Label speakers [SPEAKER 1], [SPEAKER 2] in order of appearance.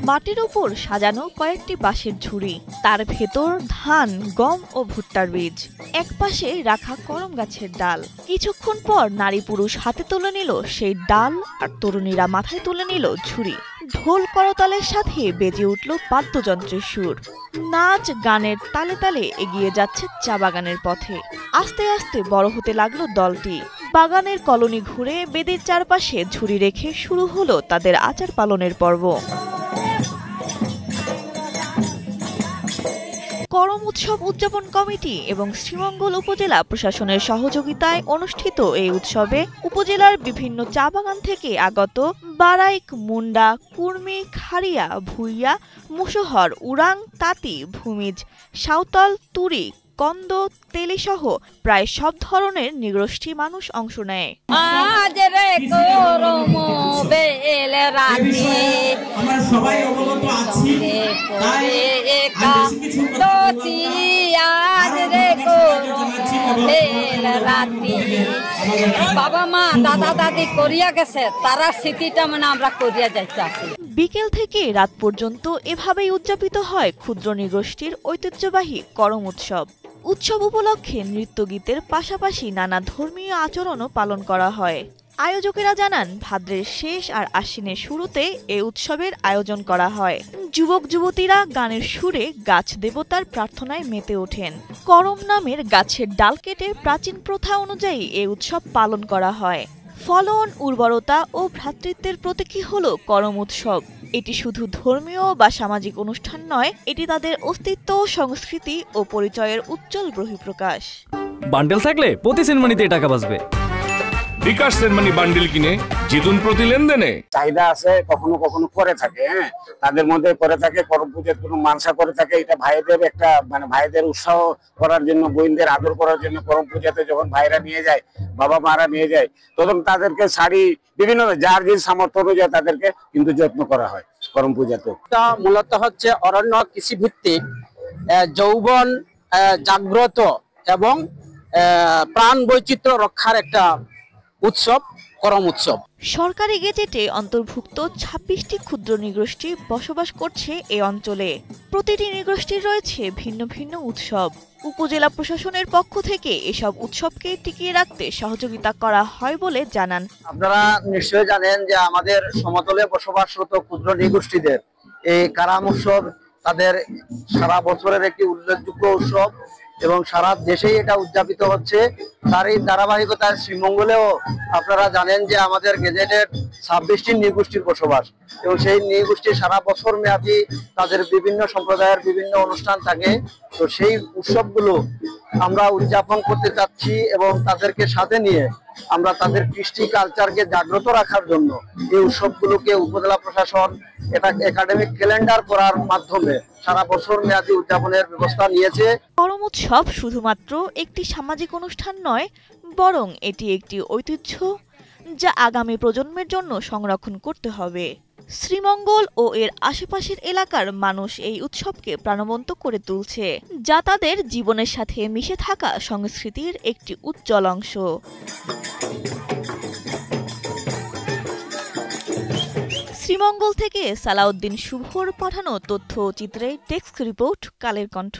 [SPEAKER 1] মাটির উপর সাজানো কয়েকটি বাঁশের ঝুড়ি, তার ভেতর ধান, গম ও ভুট্টার বীজ। একপাশে রাখা করম গাছের ডাল। কিছুক্ষণ পর নারী পুরুষ হাতে তুলে নিল সেই ডাল, আর তরুণীরা মাথায় তুলে নিল ঝুড়ি। ঢোল করতালের সাথে বেজে উঠল বাদ্যযন্ত্রের সুর। নাচ গানের তালে তালে এগিয়ে যাচ্ছে চা বাগানের পথে। আস্তে আস্তে বড় হতে লাগলো দলটি। বাগানের কলোনি ঘুরে বেদির চারপাশে ঝুড়ি রেখে শুরু হলো তাদের আচার পালনের পর্ব। করম উৎসব উদযাপন কমিটি এবং শ্রীমঙ্গল উপজেলা প্রশাসনের সহযোগিতায় অনুষ্ঠিত এই উৎসবে উপজেলার বিভিন্ন চা বাগান থেকে আগত বারাইক, মুন্ডা, কুর্মি, খাড়িয়া, ভুইয়া, মুশহর, উরাং, তাঁতি, ভূমিজ, সাঁওতাল, তুরি, কন্দ, তেলিসহ প্রায় সব ধরনের নৃগোষ্ঠী মানুষ অংশ নেয়।
[SPEAKER 2] বাবা মা দাদা দাদি করিয়া গেছে, তারা স্মৃতিটা মানে আমরা করিয়া যাইতেছি।
[SPEAKER 1] বিকেল থেকে রাত পর্যন্ত এভাবেই উদযাপিত হয় ক্ষুদ্র নৃগোষ্ঠীর ঐতিহ্যবাহী করম উৎসব। উৎসব উপলক্ষে নৃত্যগীতের পাশাপাশি নানা ধর্মীয় আচরণও পালন করা হয়। আয়োজকেরা জানান, ভাদ্রের শেষ আর আশ্বিনের শুরুতে এই উৎসবের আয়োজন করা হয়। যুবক যুবতীরা গানের সুরে গাছ দেবতার প্রার্থনায় মেতে ওঠেন। করম নামের গাছের ডাল কেটে প্রাচীন প্রথা অনুযায়ী এই উৎসব পালন করা হয়। ফলন, উর্বরতা ও ভ্রাতৃত্বের প্রতীকী হল করম উৎসব। এটি শুধু ধর্মীয় বা সামাজিক অনুষ্ঠান নয়, এটি তাদের অস্তিত্ব, সংস্কৃতি ও পরিচয়ের উজ্জ্বল বহিঃপ্রকাশ।
[SPEAKER 3] বান্ডেল থাকলে প্রতি সেনমানিতে টাকা বাঁচবে।
[SPEAKER 4] বিকাশ সেনমানি বান্ডেল কিনে জিতুন প্রতি লেনদেনে।
[SPEAKER 5] চাহিদা আছে, কখনো কখনো করে থাকে, তাদের মধ্যে করে থাকে, করম পূজার কোনো মানসা করে থাকে। এটা ভাইদের একটা মানে ভাইদের উৎসাহ করার জন্য, বোনদের আদর করার জন্য করম পূজাতে যখন ভাইরা নিয়ে যায়, বাবা মারা নিয়ে যায়, তখন তাদেরকে শাড়ি বিভিন্ন যার যে সামর্থ্য অনুযায়ী তাদেরকে কিন্তু যত্ন করা হয় করম পূজাতে।
[SPEAKER 6] মূলত হচ্ছে অরণ্য কৃষি ভিত্তিক যৌবন জাগ্রত এবং প্রাণ বৈচিত্র্য রক্ষার একটা উৎসব করম উৎসব।
[SPEAKER 1] সরকারি গেজেটে অন্তর্ভুক্ত ২৬টি ক্ষুদ্র নৃগোষ্ঠী বসবাস করছে এই অঞ্চলে। প্রতিটি নৃগোষ্ঠীর রয়েছে ভিন্ন ভিন্ন উৎসব। উপজেলা প্রশাসনের পক্ষ থেকে এসব উৎসবকে টিকিয়ে রাখতে সহযোগিতা করা হয় বলে জানান।
[SPEAKER 6] আপনারা নিশ্চয়ই জানেন যে আমাদের সমতলে বসবাসরত ক্ষুদ্র নৃগোষ্ঠীদের এই কারাম উৎসব তাদের সারা বছরের একটি উল্লেখযোগ্য উৎসব এবং সারা দেশেই এটা উদযাপিত হচ্ছে। তার এই ধারাবাহিকতায় শ্রীমঙ্গলেও আপনারা জানেন যে আমাদের গেজেটের ২৬টি নৃগোষ্ঠীর বসবাস এবং সেই নৃগোষ্ঠী সারা বছর মেয়াদী তাদের বিভিন্ন সম্প্রদায়ের বিভিন্ন অনুষ্ঠান থাকে। তো সেই উৎসবগুলো আমরা উদযাপন করতে চাচ্ছি এবং তাদেরকে সাথে নিয়ে আমরা তাদের কৃষ্টি কালচারকে জাগ্রত রাখার জন্য এই উৎসবগুলোকে উপজেলা প্রশাসন এটা একাডেমিক ক্যালেন্ডার করার মাধ্যমে সারা বছর মেয়াদী উদযাপনের ব্যবস্থা নিয়েছে।
[SPEAKER 1] করম উৎসব শুধুমাত্র একটি সামাজিক অনুষ্ঠান নয়, বরং এটি একটি ঐতিহ্য যা আগামী প্রজন্মের জন্য সংরক্ষণ করতে হবে। শ্রীমঙ্গল ও এর আশেপাশের এলাকার মানুষ এই উৎসবকে প্রাণবন্ত করে তুলছে, যা তাদের জীবনের সাথে মিশে থাকা সংস্কৃতির একটি উজ্জ্বল অংশ। শ্রীমঙ্গল থেকে সালাউদ্দিন শুভর পাঠানো তথ্য চিত্রে ডেস্ক রিপোর্ট, কালের কণ্ঠ।